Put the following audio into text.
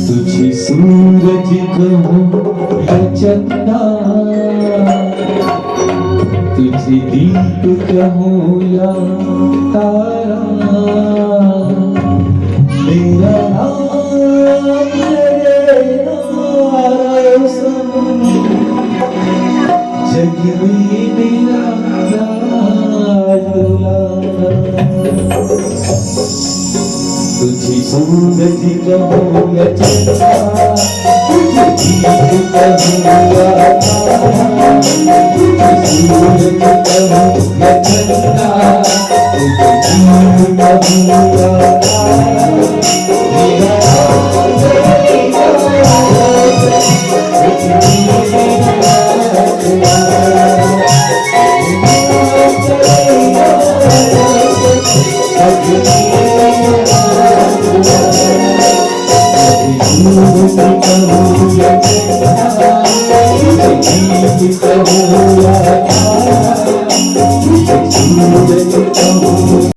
तुझे सूरज कहूँ या चंदा, तुझे दीप कहूँ या तारा, मेरा नाम लेना रोशन, जग में मेरा तुझे सूरज कहूँ या चंदा, तुझे दीप कहूँ या तारा, तुझे सूरज कहूँ या चंदा, तुझे दीप कहूँ या तारा, मेरा नाम लेना रोशन।